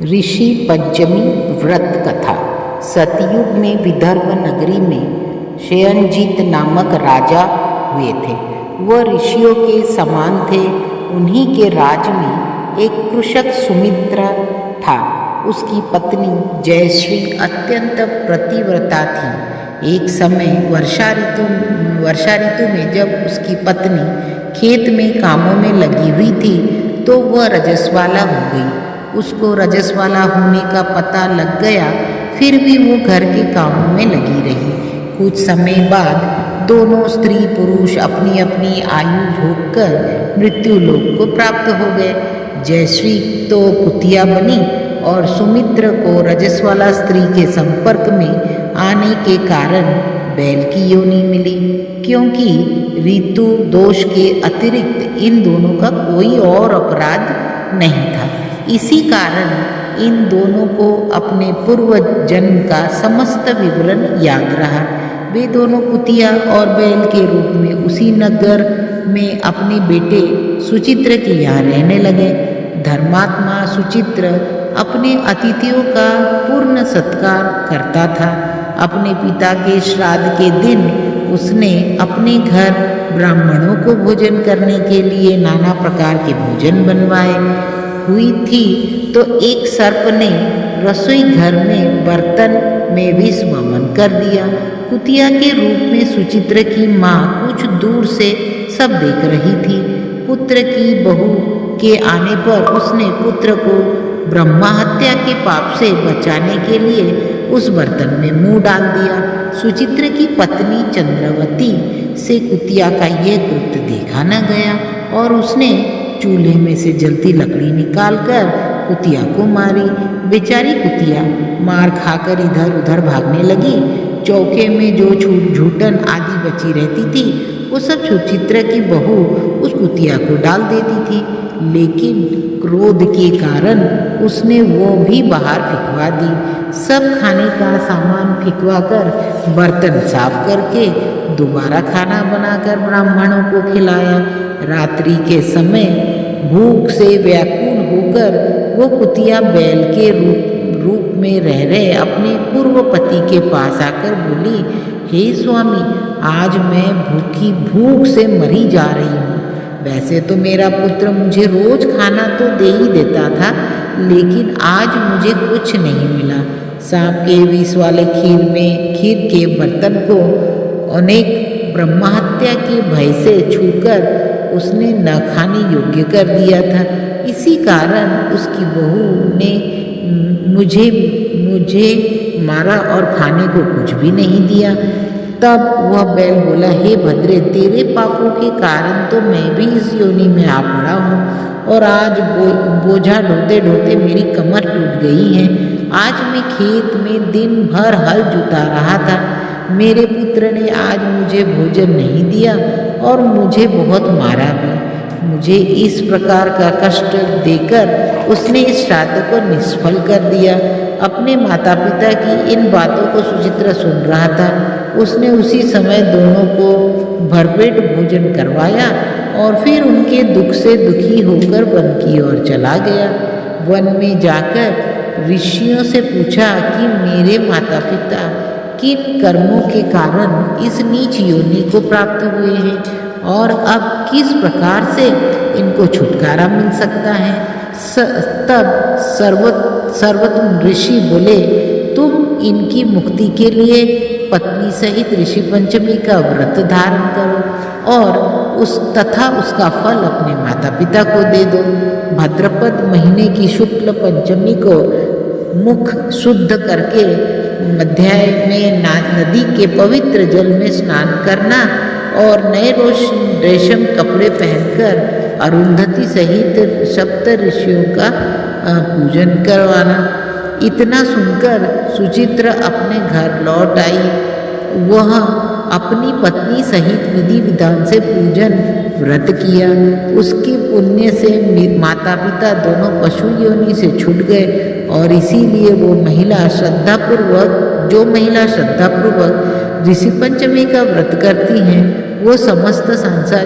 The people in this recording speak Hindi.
ऋषि पंचमी व्रत कथा। सतयुग में विदर्भ नगरी में शयनजीत नामक राजा हुए थे। वह ऋषियों के समान थे। उन्हीं के राज में एक कृषक सुमित्रा था। उसकी पत्नी जयश्री अत्यंत पतिव्रता थी। एक समय वर्षा ऋतु में जब उसकी पत्नी खेत में कामों में लगी हुई थी तो वह रजस्वाला हो गई। उसको रजस्वाला होने का पता लग गया, फिर भी वो घर के कामों में लगी रही। कुछ समय बाद दोनों स्त्री पुरुष अपनी अपनी आयु भोग कर मृत्यु लोक को प्राप्त हो गए। जयश्री तो कुतिया बनी और सुमित्र को रजस्वाला स्त्री के संपर्क में आने के कारण बैल की योनि मिली, क्योंकि ऋतु दोष के अतिरिक्त इन दोनों का कोई और अपराध नहीं था। इसी कारण इन दोनों को अपने पूर्व जन्म का समस्त विवरण याद रहा। वे दोनों कुतिया और बैल के रूप में उसी नगर में अपने बेटे सुचित्र के यहाँ रहने लगे। धर्मात्मा सुचित्र अपने अतिथियों का पूर्ण सत्कार करता था। अपने पिता के श्राद्ध के दिन उसने अपने घर ब्राह्मणों को भोजन करने के लिए नाना प्रकार के भोजन बनवाए हुई थी तो एक सर्प ने रसोई घर में बर्तन में विष वमन कर दिया। कुतिया के रूप में सुचित्र की माँ कुछ दूर से सब देख रही थी। पुत्र की बहू के आने पर उसने पुत्र को ब्रह्मा हत्या के पाप से बचाने के लिए उस बर्तन में मुंह डाल दिया। सुचित्र की पत्नी चंद्रवती से कुतिया का यह कृत्य देखा न गया और उसने चूल्हे में से जलती लकड़ी निकालकर कुतिया को मारी। बेचारी कुतिया मार खाकर इधर उधर भागने लगी। चौके में जो झूठन आदि बची रहती थी वो सब सुचित्र की बहू उस कुतिया को डाल देती थी, लेकिन क्रोध के कारण उसने वो भी बाहर फिकवा दी। सब खाने का सामान फिकवा कर बर्तन साफ करके दोबारा खाना बनाकर ब्राह्मणों को खिलाया। रात्रि के समय भूख से व्याकुल होकर वो कुतिया बैल के रूप में रह रहे अपने पूर्व पति के पास आकर बोली, हे स्वामी, आज मैं भूख से मरी जा रही हूँ। वैसे तो मेरा पुत्र मुझे रोज खाना तो दे ही देता था, लेकिन आज मुझे कुछ नहीं मिला। सांप के विष वाले खीर के बर्तन को अनेक ब्रह्मा हत्या के भय से छूकर उसने न खाने योग्य कर दिया था। इसी कारण उसकी बहू ने मुझे मारा और खाने को कुछ भी नहीं दिया। तब वह बैल बोला, हे भद्रे, तेरे पापों के कारण तो मैं भी इस योनि में आ पड़ा हूँ और आज बोझा ढोते ढोते मेरी कमर टूट गई है। आज मैं खेत में दिन भर हल जुता रहा था। मेरे पुत्र ने आज मुझे भोजन नहीं दिया और मुझे बहुत मारा भी। मुझे इस प्रकार का कष्ट देकर उसने इस श्राद्ध को निष्फल कर दिया। अपने माता पिता की इन बातों को सुचित्र सुन रहा था। उसने उसी समय दोनों को भरपेट भोजन करवाया और फिर उनके दुख से दुखी होकर वन की ओर चला गया। वन में जाकर ऋषियों से पूछा कि मेरे माता पिता किन कर्मों के कारण इस नीच योनि को प्राप्त हुए हैं और अब किस प्रकार से इनको छुटकारा मिल सकता है। तब सर्वोत्तम ऋषि बोले, तुम इनकी मुक्ति के लिए पत्नी सहित ऋषि पंचमी का व्रत धारण करो और तथा उसका फल अपने माता पिता को दे दो। भाद्रपद महीने की शुक्ल पंचमी को मुख शुद्ध करके मध्याय में नदी के पवित्र जल में स्नान करना और नए रेशम कपड़े पहनकर अरुंधति सहित सप्त ऋषियों का पूजन करवाना। इतना सुनकर सुचित्र अपने घर लौट आई। वह अपनी पत्नी सहित विधि विधान से पूजन व्रत किया। उसके पुण्य से माता पिता दोनों पशु योनि से छूट गए और इसीलिए जो महिला श्रद्धापूर्वक ऋषि पंचमी का व्रत करती हैं वो समस्त संसार